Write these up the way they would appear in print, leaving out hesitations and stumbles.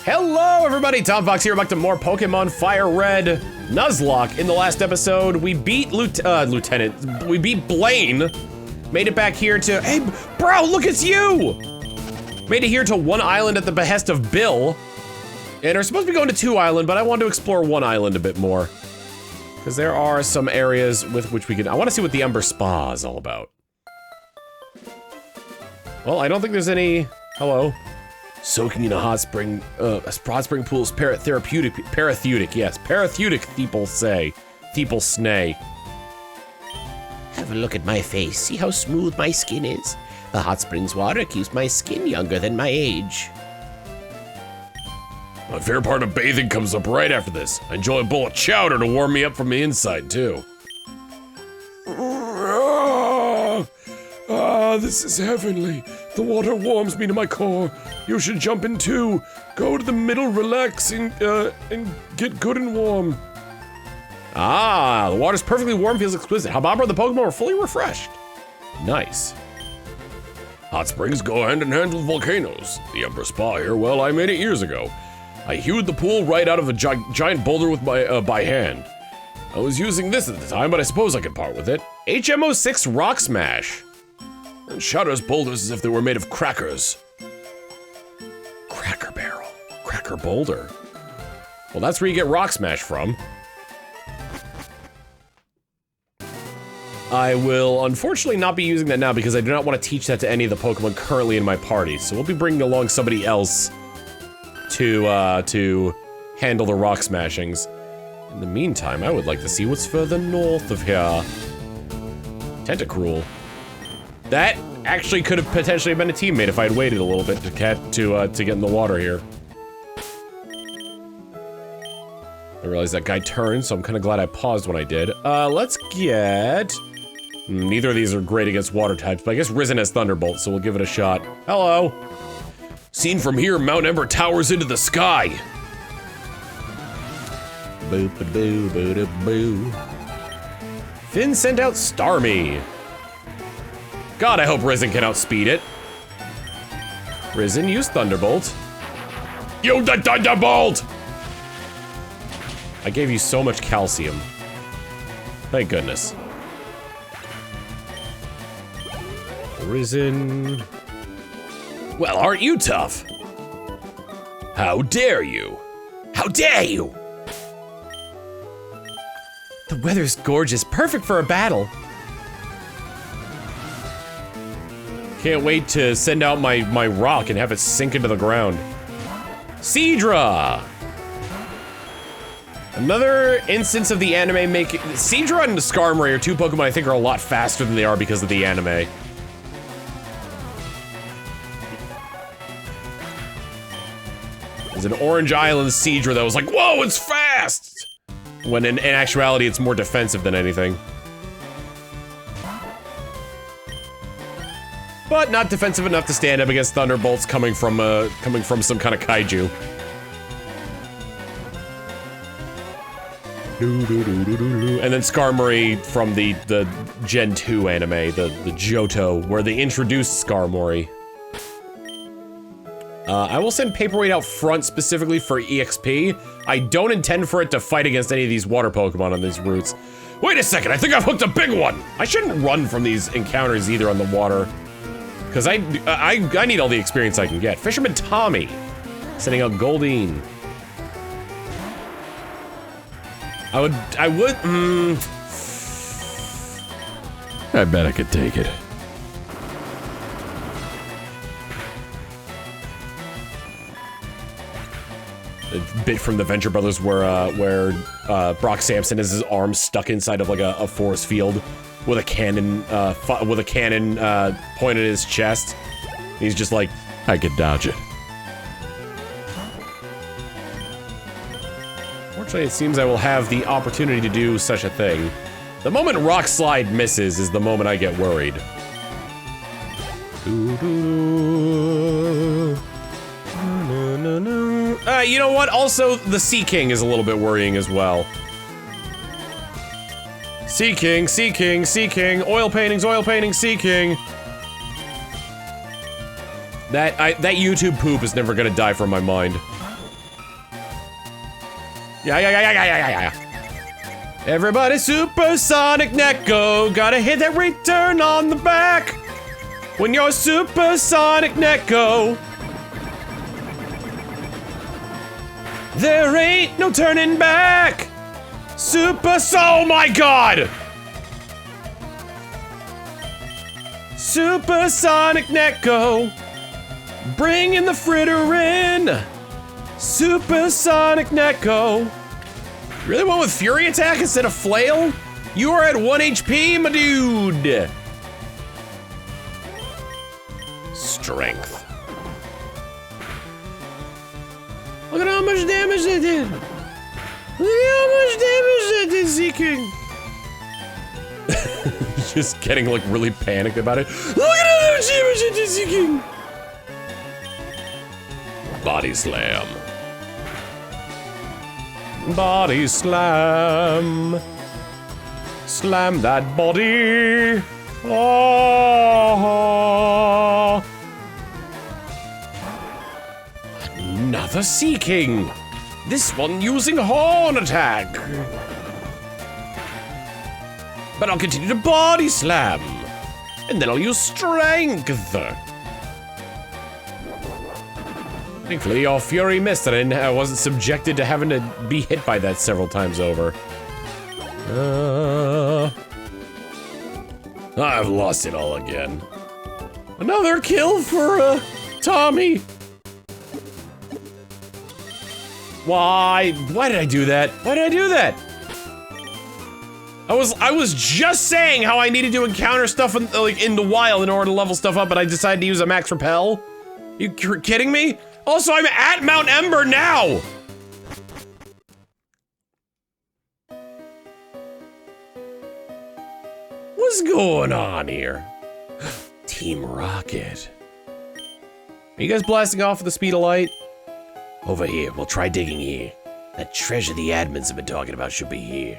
Hello everybody, Tom Fawkes here, back to more Pokemon FireRed Nuzlocke. In the last episode, we beat we beat Blaine. Made it back here to, hey, bro, look, it's you! Made it here to one island at the behest of Bill. And we're supposed to be going to 2 Island, but I wanted to explore 1 Island a bit more. Because there are some areas with which we can, I want to see what the Ember Spa is all about. Well, I don't think there's any, hello. Soaking in a hot spring pool is therapeutic, yes, paratherapeutic, people say. People snay. Have a look at my face, see how smooth my skin is? The hot springs water keeps my skin younger than my age. My favorite part of bathing comes up right after this. I enjoy a bowl of chowder to warm me up from the inside, too. This is heavenly. The water warms me to my core. You should jump in too. Go to the middle, relax, and get good and warm. Ah, the water's perfectly warm, feels exquisite. Hababra and the Pokemon are fully refreshed. Nice. Hot springs go hand in hand with volcanoes. The Ember Spa here, well, I made it years ago. I hewed the pool right out of a giant boulder with my by hand. I was using this at the time, but I suppose I could part with it. HMO6 Rock Smash. And shatters boulders as if they were made of crackers. Cracker Barrel. Cracker Boulder. Well, that's where you get Rock Smash from. I will unfortunately not be using that now because I do not want to teach that to any of the Pokemon currently in my party. So we'll be bringing along somebody else to handle the rock smashings. In the meantime, I would like to see what's further north of here. Tentacruel. That actually could have potentially been a teammate if I had waited a little bit to get in the water here. I realized that guy turned, so I'm kind of glad I paused when I did. Let's get... Neither of these are great against water types, but I guess Risen has Thunderbolt, so we'll give it a shot. Hello. Seen from here, Mount Ember towers into the sky. Boop-a-boo-boo-da-boo. Finn sent out Starmie. God, I hope Risen can outspeed it. Risen, use Thunderbolt. Use the Thunderbolt! I gave you so much calcium. Thank goodness. Risen. Well, aren't you tough? How dare you? How dare you? The weather's gorgeous, perfect for a battle. Can't wait to send out my rock and have it sink into the ground. Seadra! Another instance of the anime making... Seadra and Skarmory are 2 Pokemon I think are a lot faster than they are because of the anime. There's an Orange Island Seadra that was like, whoa, it's fast! When in actuality, it's more defensive than anything. But not defensive enough to stand up against Thunderbolts coming from some kind of kaiju. And then Skarmory from the Gen 2 anime, the Johto, where they introduced Skarmory. I will send Paperweight out front specifically for EXP. I don't intend for it to fight against any of these water Pokemon on these routes. Wait a second, I think I've hooked a big one! I shouldn't run from these encounters either on the water. Because I need all the experience I can get. Fisherman Tommy, sending out Goldeen. I bet I could take it. A bit from the Venture Brothers where Brock Sampson has his arm stuck inside of like a force field with a cannon pointed at his chest. He's just like, I could dodge it. Fortunately, it seems I will have the opportunity to do such a thing. The moment Rock Slide misses is the moment I get worried. You know what? Also, the Sea King is a little bit worrying as well. Sea King, Sea King, Sea King, oil paintings, Sea King. That YouTube poop is never gonna die from my mind. Yeah. Everybody supersonic Neko. Gotta hit that return on the back. When you're supersonic Neko. There ain't no turning back. Oh my god. Supersonic Neko. Bringing the fritter in. Supersonic Neko. You really went with Fury Attack instead of Flail? You are at 1 HP, my dude. Strength. Look at how much damage they did. Look at how much damage they did, Seeking. Just getting like really panicked about it. Look at how much damage they did, Seeking. Body slam. Body slam. Slam that body. Oh. Another Seeking. This one using Horn Attack. But I'll continue to body slam. And then I'll use Strength. Thankfully, your Fury missed and I wasn't subjected to having to be hit by that several times over. I've lost it all again. Another kill for, Tommy. Why did I do that? Why did I do that? I was just saying how I needed to encounter stuff in the wild in order to level stuff up, but I decided to use a max repel. You kidding me? Also, I'm at Mount Ember now! What's going on here? Team Rocket. Are you guys blasting off with the speed of light? Over here, we'll try digging here. That treasure the admins have been talking about should be here.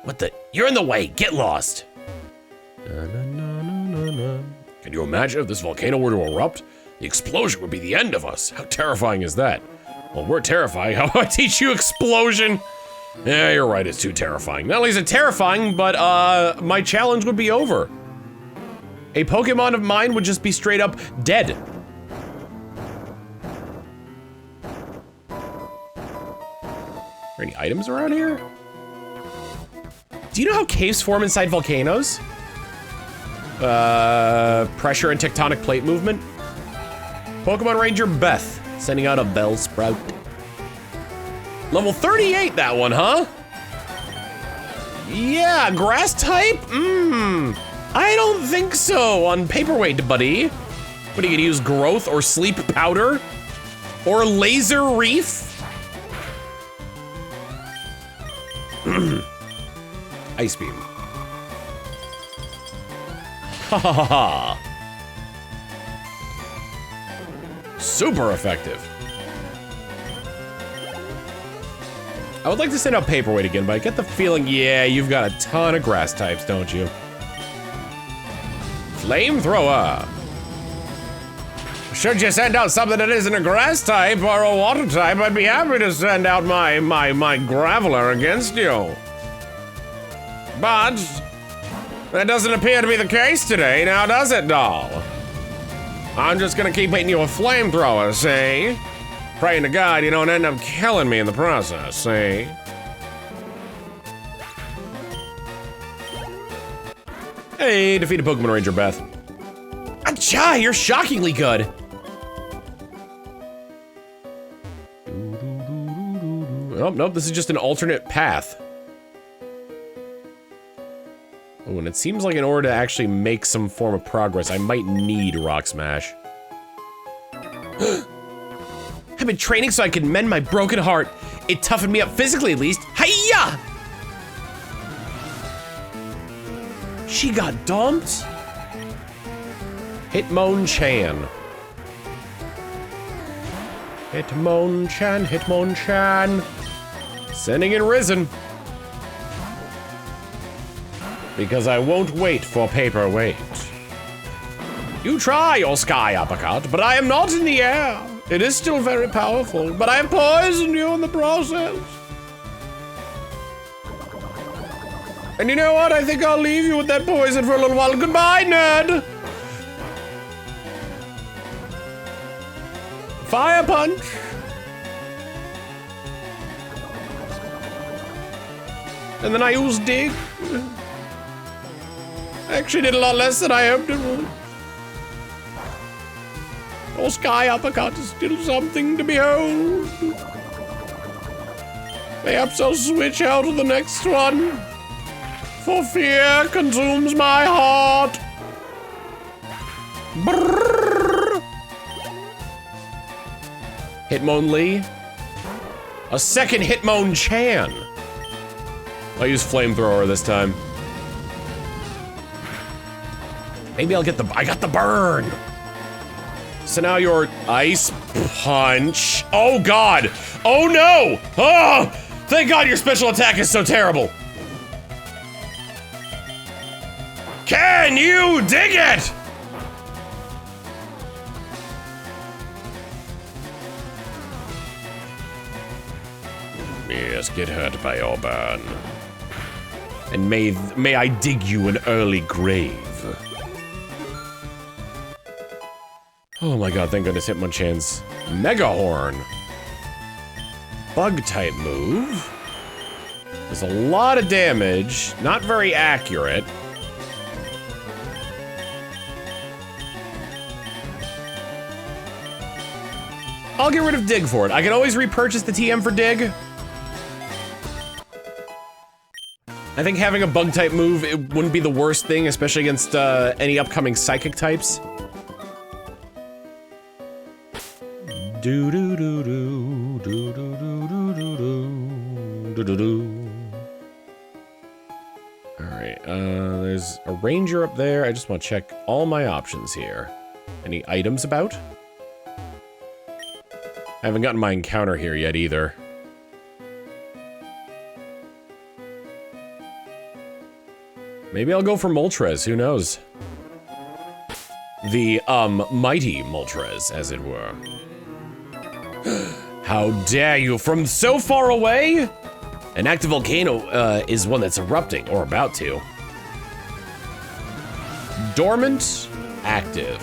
What the? You're in the way, get lost! Can you imagine if this volcano were to erupt? The explosion would be the end of us. How terrifying is that? Well, we're terrifying. How do I teach you explosion? Yeah, you're right, it's too terrifying. Not only is it terrifying, but my challenge would be over. A Pokemon of mine would just be straight up dead. Are there any items around here? Do you know how caves form inside volcanoes? Pressure and tectonic plate movement? Pokemon Ranger Beth, sending out a Bellsprout. Level 38, that one, huh? Yeah, grass type? I don't think so on Paperweight, buddy. What, are you gonna use growth or sleep powder? Or laser reef? Ice beam. Ha ha ha ha. Super effective. I would like to send out Paperweight again, but I get the feeling, yeah, you've got a ton of grass types, don't you? Flamethrower. Should you send out something that isn't a grass type or a water type, I'd be happy to send out my Graveler against you. But that doesn't appear to be the case today, now does it, doll? I'm just gonna keep hitting you with flamethrowers, see? Praying to God you don't end up killing me in the process, see? Hey, defeated Pokemon Ranger Beth. Achai, you're shockingly good. Oh, nope, this is just an alternate path. Oh, and it seems like in order to actually make some form of progress, I might need Rock Smash. I've been training so I can mend my broken heart. It toughened me up physically, at least. Hiya! She got dumped? Hitmonchan. Hitmonchan, Hitmonchan. Sending in Risen. Because I won't wait for Paperweight. You try your Sky Uppercut, but I am not in the air. It is still very powerful, but I have poisoned you in the process. And you know what? I think I'll leave you with that poison for a little while. Goodbye, nerd! Fire punch! And then I used dig. Actually did a lot less than I hoped it would. Or sky uppercut is still something to behold. Perhaps I'll switch out to the next one. For fear consumes my heart. Brrr. Hitmonlee. A second Hitmonchan. I'll use Flamethrower this time. Maybe I'll get I got the burn. So now your Ice Punch. Oh God. Oh no. Oh, thank God your special attack is so terrible. Can you dig it? Yes, get hurt by your burn. And may I dig you an early grave. Oh my God, thank goodness Hitmonchan's Mega Horn. Bug type move. Does a lot of damage, not very accurate. I'll get rid of Dig for it. I can always repurchase the TM for Dig. I think having a bug type move, it wouldn't be the worst thing, especially against any upcoming psychic types. Do do do do do do do do do do do do. All right, there's a ranger up there. I just want to check all my options here. Any items about? I haven't gotten my encounter here yet either. Maybe I'll go for Moltres, who knows? The, mighty Moltres, as it were. How dare you, from so far away? An active volcano, is one that's erupting, or about to. Dormant, active.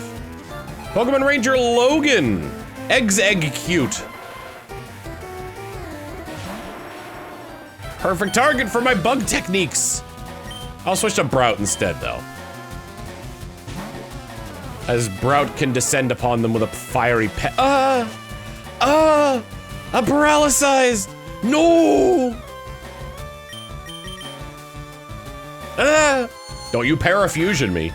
Pokemon Ranger Logan. Egg cute. Perfect target for my bug techniques. I'll switch to Brout instead, though. As Brout can descend upon them with a fiery I'm paralyzed! No! Don't you parafusion me.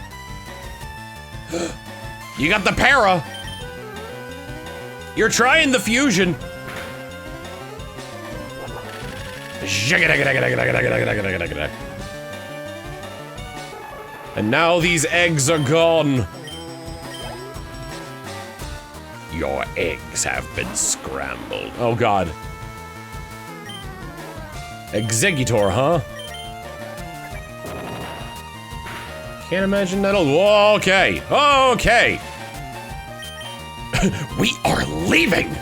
You got the para! You're trying the fusion! And now these eggs are gone. Your eggs have been scrambled. Oh God. Exeggutor, huh? Can't imagine that'll. Whoa, okay. Okay. We are leaving.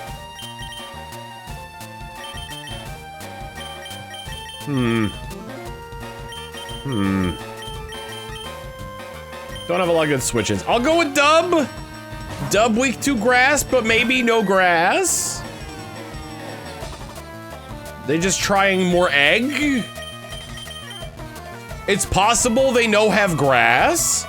Don't have a lot of good switch-ins. I'll go with Dub. Dub weak to grass, but maybe no grass. They just trying more egg? It's possible they know have grass.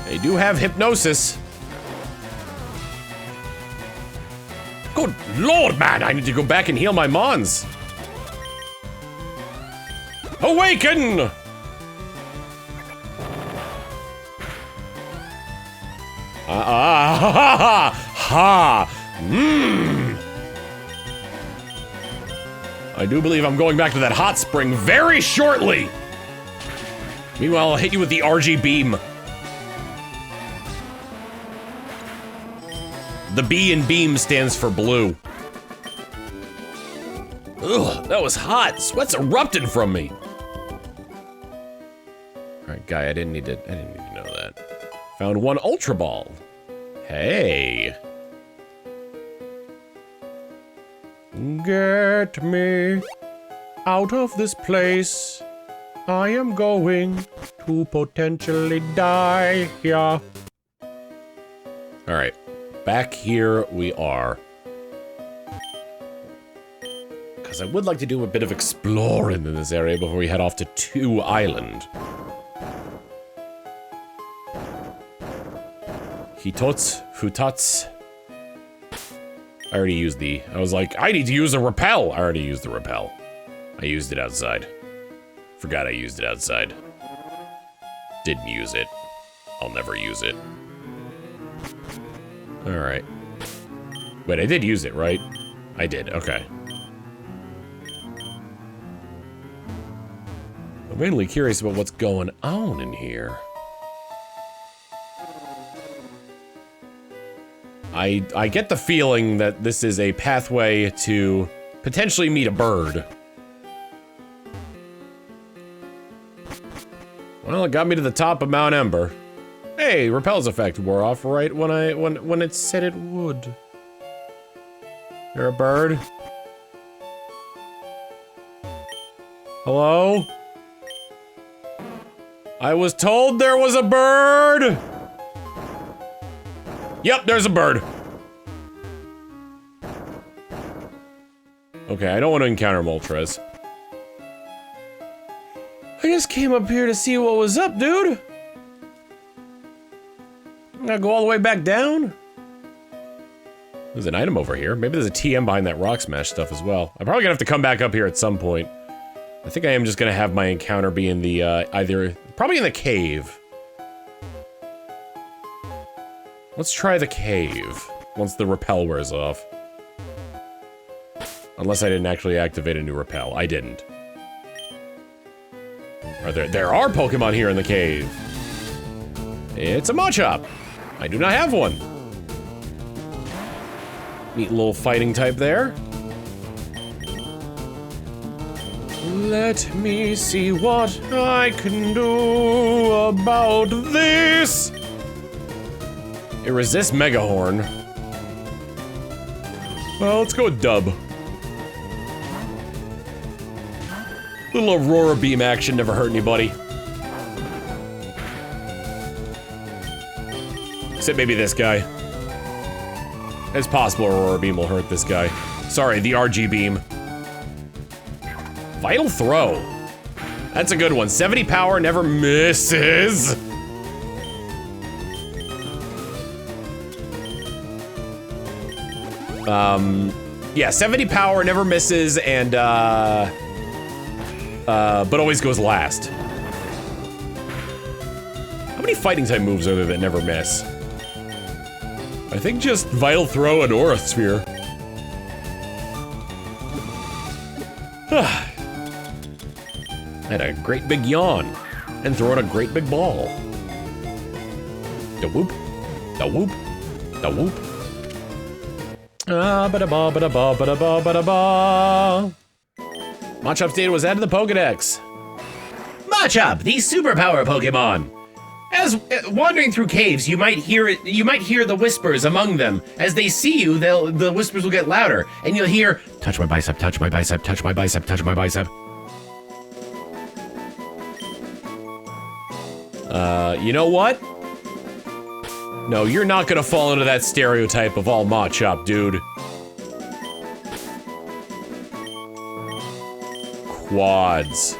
They do have hypnosis. Good Lord, man, I need to go back and heal my mons. Awaken! I do believe I'm going back to that hot spring very shortly. Meanwhile, I'll hit you with the RG beam. The B in beam stands for blue. Ugh, that was hot. Sweat's erupting from me. All right, guy, I didn't need to know that. Found one Ultra Ball. Hey. get me out of this place. I am going to potentially die here. Alright, back here we are. Because I would like to do a bit of exploring in this area before we head off to 2 Island. Hitots, Futats. I already used the... I was like, I need to use a repel! I already used the repel. I used it outside. Forgot I used it outside. Didn't use it. I'll never use it. Alright. Wait, I did use it, right? I did, okay. I'm mainly curious about what's going on in here. I get the feeling that this is a pathway to potentially meet a bird. Well, it got me to the top of Mount Ember. Hey, repel's effect wore off right when it said it would. You're a bird? Hello? I was told there was a bird! Yep, there's a bird. Okay, I don't want to encounter Moltres. I just came up here to see what was up, dude. I'm gonna go all the way back down. There's an item over here. Maybe there's a TM behind that rock smash stuff as well. I'm probably gonna have to come back up here at some point. I think I am just gonna have my encounter be in the, probably in the cave. Let's try the cave, once the repel wears off. Unless I didn't actually activate a new repel. I didn't. There are Pokemon here in the cave. It's a Machop. I do not have one. Neat little fighting type there. Let me see what I can do about this. It resists Mega Horn. Well, let's go with Dub. Little Aurora Beam action never hurt anybody. Except maybe this guy. It's possible Aurora Beam will hurt this guy. Sorry, the RG Beam. Vital Throw. That's a good one. 70 power, never misses. Yeah, 70 power, never misses, and, but always goes last. How many fighting type moves are there that never miss? I think just Vital Throw and Aura Sphere. Had a great big yawn, and throw out a great big ball. Da whoop, da whoop, da whoop. Ba-da-ba, ba-da-ba, ba-da-ba, ba-da-ba. Machop's data was added to the Pokedex. Machop, the superpower Pokemon. As wandering through caves, you might hear the whispers among them. As they see you, the whispers will get louder, and you'll hear, touch my bicep, touch my bicep, touch my bicep, touch my bicep. You know what? No, you're not gonna fall into that stereotype of all Machop, dude. Quads.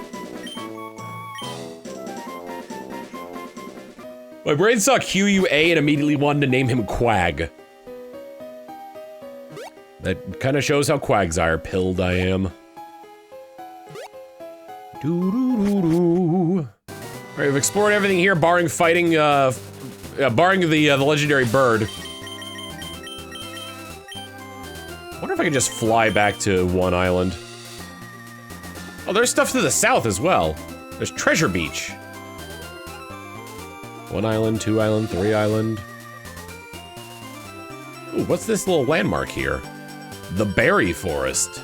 My brain saw QUA and immediately wanted to name him Quag. That kind of shows how Quagsire pilled I am. Doo-doo-doo-doo. Alright, we've explored everything here, barring fighting, barring the legendary bird. I wonder if I could just fly back to 1 island. Oh, there's stuff to the south as well. There's Treasure Beach. 1 island, 2 island, 3 island. Ooh, what's this little landmark here? The Berry Forest.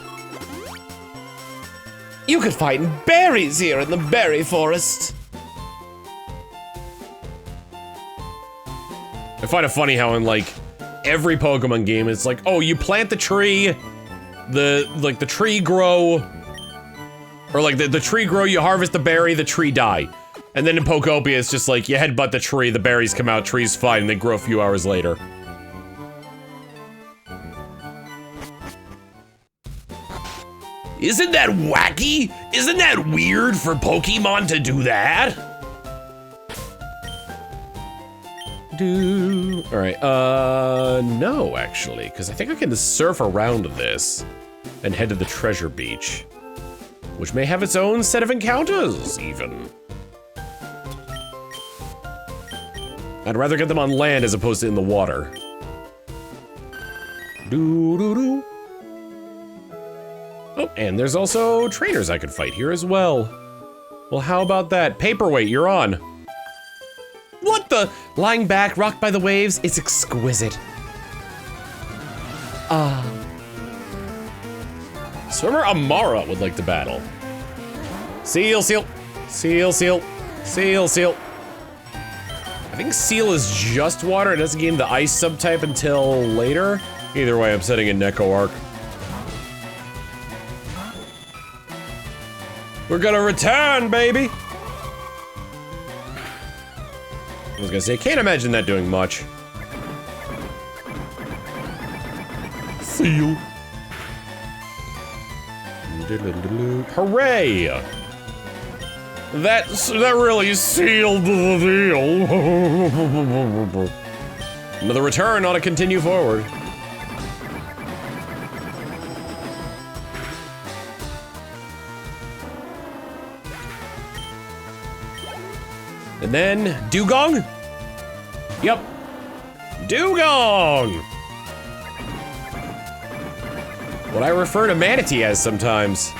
You can find berries here in the berry forest. I find it funny how in, like, every Pokemon game, it's like, oh, you plant the tree, the tree grow, or like the tree grow, you harvest the berry, the tree die. And then in Pokopia, it's just like, you headbutt the tree, the berries come out, tree's fine, and they grow a few hours later. Isn't that wacky? Isn't that weird for Pokemon to do that? Alright, no, actually, because I think I can surf around this and head to the treasure beach, which may have its own set of encounters, even. I'd rather get them on land as opposed to in the water. Doo-doo-doo. Oh, and there's also trainers I could fight here as well. Well, how about that? Paperweight, you're on. What the? Lying back, rocked by the waves, it's exquisite. Swimmer Amara would like to battle. Seal, seal, seal, seal, seal, seal. I think seal is just water. It doesn't gain the ice subtype until later. Either way, I'm setting in Neko Arc. We're gonna return, baby! I was gonna say, can't imagine that doing much. Seal. Hooray! That really sealed the deal. Another return ought to continue forward. And then, Dugong? Yep. Dugong! What I refer to Manatee as sometimes.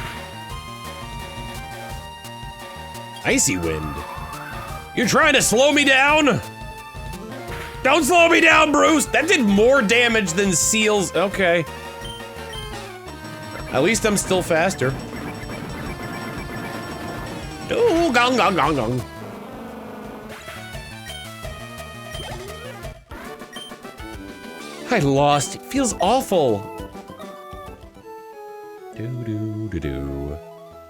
Icy Wind. You trying to slow me down? Don't slow me down, Bruce! That did more damage than Seal's. Okay. At least I'm still faster. Dugong, gong, gong, gong. I lost. It feels awful. Do-do-do-do.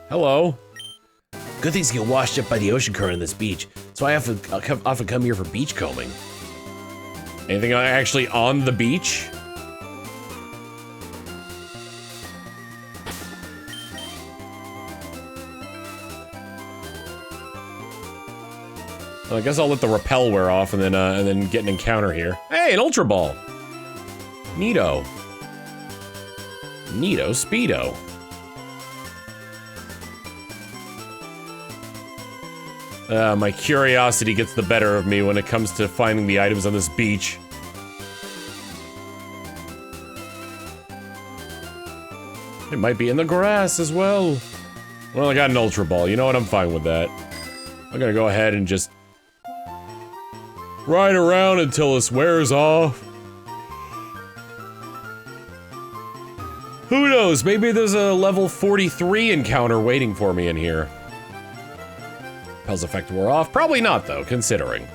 Hello. Good things get washed up by the ocean current in this beach, so I often come here for beach combing. Anything actually on the beach? Well, I guess I'll let the rappel wear off and then get an encounter here. Hey, an Ultra Ball. Neato. Neato Speedo. My curiosity gets the better of me when it comes to finding the items on this beach. It might be in the grass as well. Well, I got an Ultra Ball. You know what? I'm fine with that. I'm gonna go ahead and just ride around until this wears off. Who knows? Maybe there's a level 43 encounter waiting for me in here. Repel's effect wore off. Probably not, though, considering.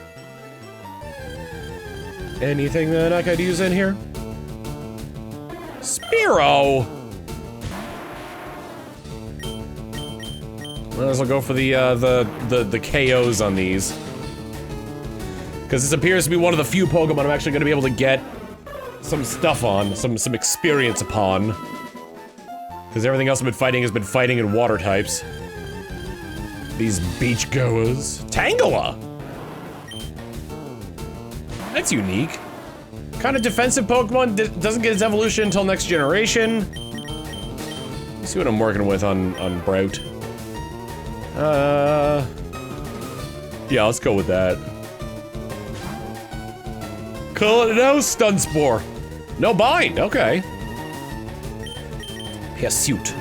Anything that I could use in here? Spearow! Might as well go for the KOs on these. Because this appears to be one of the few Pokemon I'm actually going to be able to get some stuff on, some experience upon. Because everything else I've been fighting has been fighting in water types. These beachgoers. Tangela! That's unique. Kind of defensive Pokemon, doesn't get its evolution until next generation. Let's see what I'm working with on Brout. Yeah, let's go with that. Call it out, Stunspore. No bind, okay. Pursuit.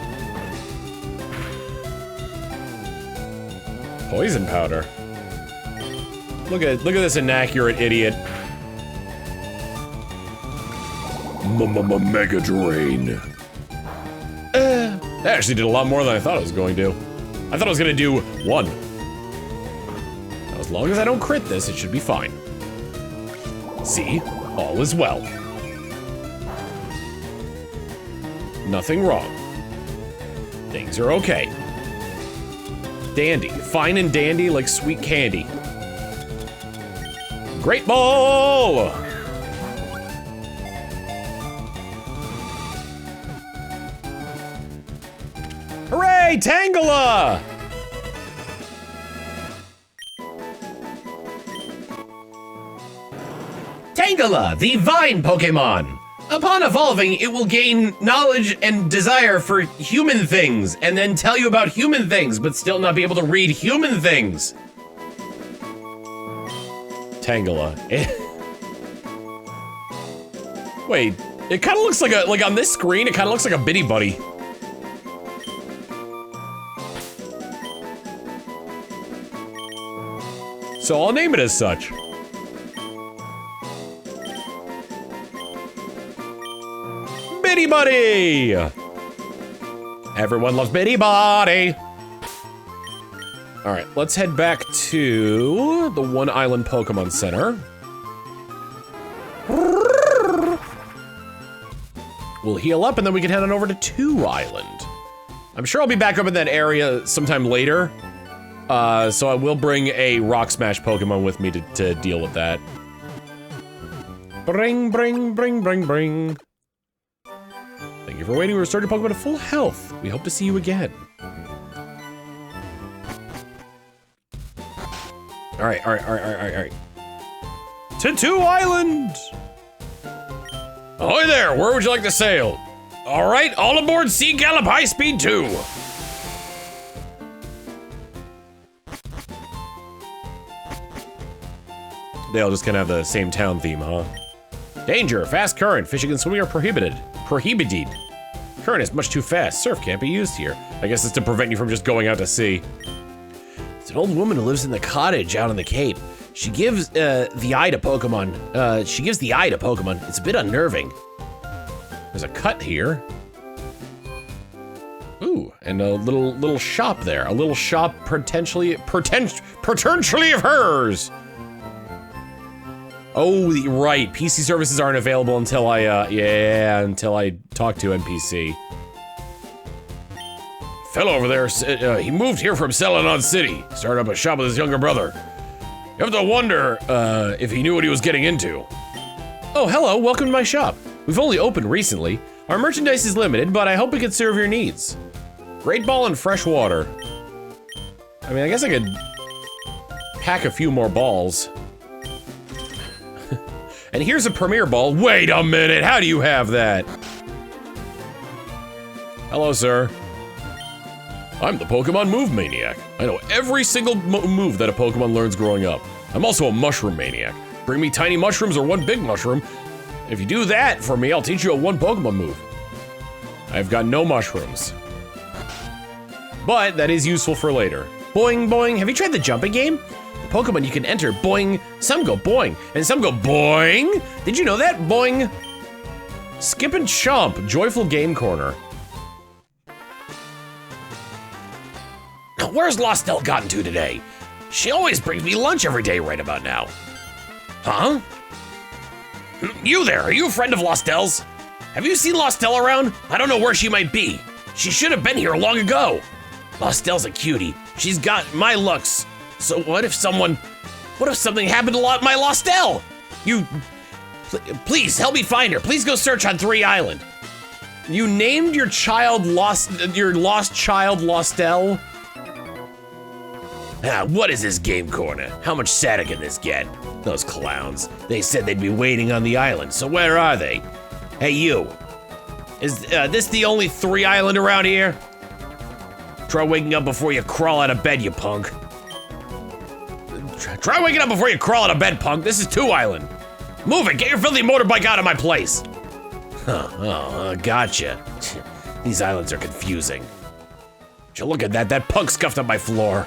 Poison powder. Look at this inaccurate idiot. Mega Drain. That actually did a lot more than I thought it was going to. I thought I was gonna do one. Now, as long as I don't crit this, it should be fine. See, all is well. Nothing wrong. Things are okay. Dandy. Fine and dandy like sweet candy. Great ball! Hooray, Tangela! Tangela, the vine Pokemon. Upon evolving, it will gain knowledge and desire for human things, and then tell you about human things, but still not be able to read human things. Tangela. Wait, it kind of looks like a, on this screen, it kind of looks like a Bitty Buddy. So I'll name it as such. Bitty Buddy! Everyone loves Bitty Buddy! Alright, let's head back to the One Island Pokemon Center. We'll heal up and then we can head on over to 2 Island. I'm sure I'll be back up in that area sometime later. So I will bring a Rock Smash Pokemon with me to deal with that. Bring. Thank you for waiting. We restored your Pokemon to full health. We hope to see you again. Alright. To 2 Island! Ahoy there, where would you like to sail? Alright, all aboard Sea Gallop High Speed 2! They all just kind of have the same town theme, huh? Danger, fast current, fishing and swimming are prohibited. Current is much too fast, surf can't be used here. I guess it's to prevent you from just going out to sea. It's an old woman who lives in the cottage out on the Cape. She gives the eye to Pokemon. It's a bit unnerving. There's a cut here. Ooh, and a little shop there. A little shop potentially of hers. Oh, right. PC services aren't available until until I talk to NPC. Fellow over there, he moved here from Celadon City. Started up a shop with his younger brother. You have to wonder if he knew what he was getting into. Oh, hello, welcome to my shop. We've only opened recently. Our merchandise is limited, but I hope it can serve your needs. Great ball and fresh water. I mean, I guess I could pack a few more balls. And here's a premier ball. Wait a minute, how do you have that? Hello, sir. I'm the Pokemon Move Maniac. I know every single move that a Pokemon learns growing up. I'm also a mushroom maniac. Bring me tiny mushrooms or one big mushroom. If you do that for me, I'll teach you a one Pokemon move. I've got no mushrooms. But that is useful for later. Boing, boing. Have you tried the jumping game? The Pokemon you can enter, boing. Some go boing, and some go boing. Did you know that? Boing. Skip and Chomp, Joyful Game Corner. Where's Lostelle gotten to today? She always brings me lunch every day right about now. Huh? You there, are you a friend of Lostelle's? Have you seen Lostelle around? I don't know where she might be. She should have been here long ago. Lostelle's a cutie. She's got my looks. So what if something happened to my Lostelle? Please help me find her. Please go search on 3 Island. You named your lost child Lostelle? What is this game corner? How much sadder can this get? Those clowns. They said they'd be waiting on the island, so where are they? Hey, you. Is this the only 3 Island around here? Try waking up before you crawl out of bed, you punk. Try waking up before you crawl out of bed, punk. This is 2 Island. Move it, get your filthy motorbike out of my place. Gotcha. These islands are confusing. Would you look at that punk scuffed up my floor.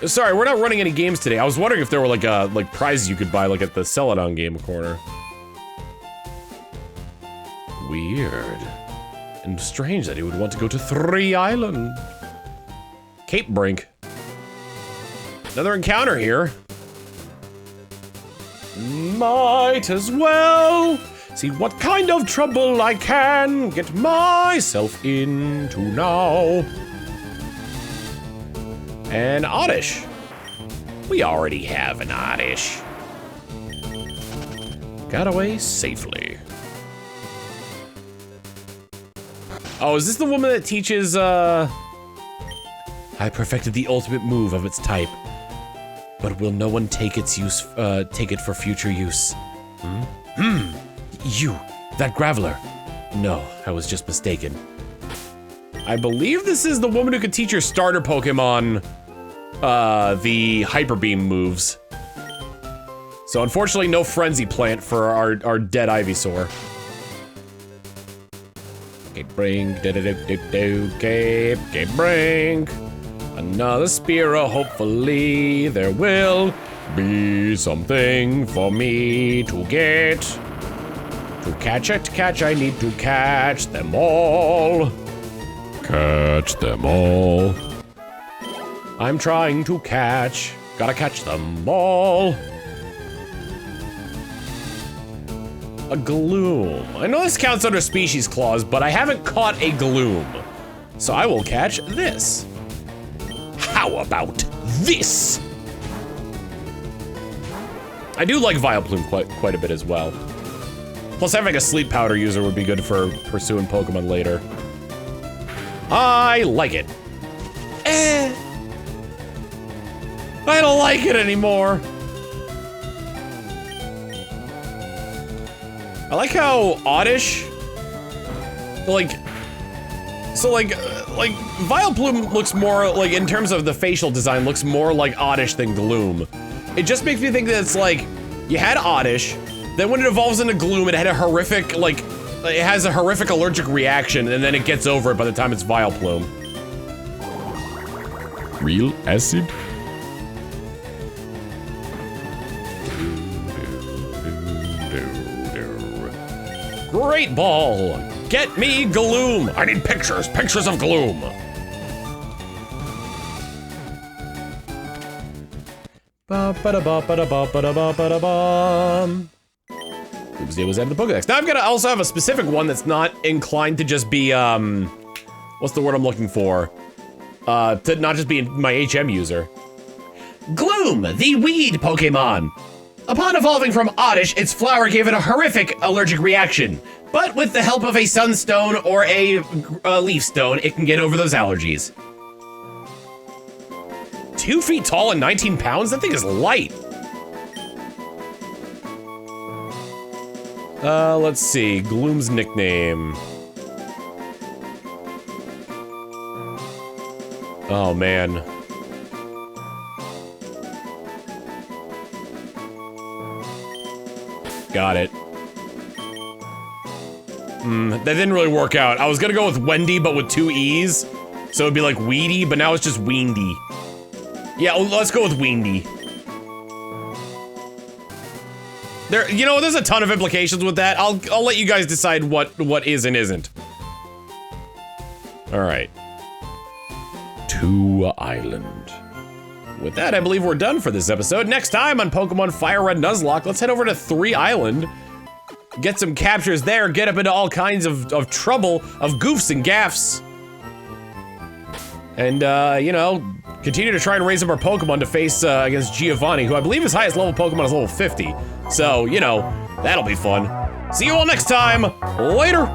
Sorry, we're not running any games today. I was wondering if there were like prizes you could buy like at the Celadon game corner. Weird. And strange that he would want to go to 3 Island. Cape Brink. Another encounter here. Might as well See what kind of trouble I can get myself into now. An Oddish. We already have an Oddish. Got away safely. Oh, is this the woman that teaches, I perfected the ultimate move of its type. But will no one take its use, take it for future use? You, that Graveler. No, I was just mistaken. I believe this is the woman who could teach your starter Pokemon, the Hyper Beam moves. So unfortunately, no Frenzy Plant for our dead Ivysaur. Okay, Brink, okay, Brink. Another Spearow, hopefully there will be something for me to get. To catch, I need to catch them all. Catch them all. I'm trying to catch, gotta catch them all. A Gloom. I know this counts under species clause, but I haven't caught a Gloom. So I will catch this. How about this? I do like Vileplume quite a bit as well. Plus having a sleep powder user would be good for pursuing Pokemon later. I like it. I don't like it anymore. I like how Oddish, like Vileplume looks more, like, in terms of the facial design, looks more like Oddish than Gloom. It just makes me think that it's like, you had Oddish, then when it evolves into Gloom, it had a horrific, like, it has a horrific allergic reaction, and then it gets over it by the time it's Vileplume. Real acid? Great Ball! Get me Gloom! I need pictures of Gloom! Oopsie, was out of the Pokedex. Now I'm gonna also have a specific one that's not inclined to just be, what's the word I'm looking for? To not just be my HM user. Gloom, the weed Pokemon. Upon evolving from Oddish, its flower gave it a horrific allergic reaction. But with the help of a Sunstone or a Leaf Stone, it can get over those allergies. 2 feet tall and 19 pounds? That thing is light. Let's see. Gloom's nickname. Oh, man. Got it. That didn't really work out. I was gonna go with Wendy, but with 2 E's. So it'd be like Weedy, but now it's just Weendy. Yeah, let's go with Weendy. You know, there's a ton of implications with that. I'll let you guys decide what is and isn't. All right. 2 Island. With that, I believe we're done for this episode. Next time on Pokemon FireRed Nuzlocke, let's head over to 3 Island. Get some captures there, get up into all kinds of trouble, of goofs and gaffs. And, you know, continue to try and raise up our Pokemon to face against Giovanni, who I believe his highest level Pokemon is level 50. So, you know, that'll be fun. See you all next time. Later.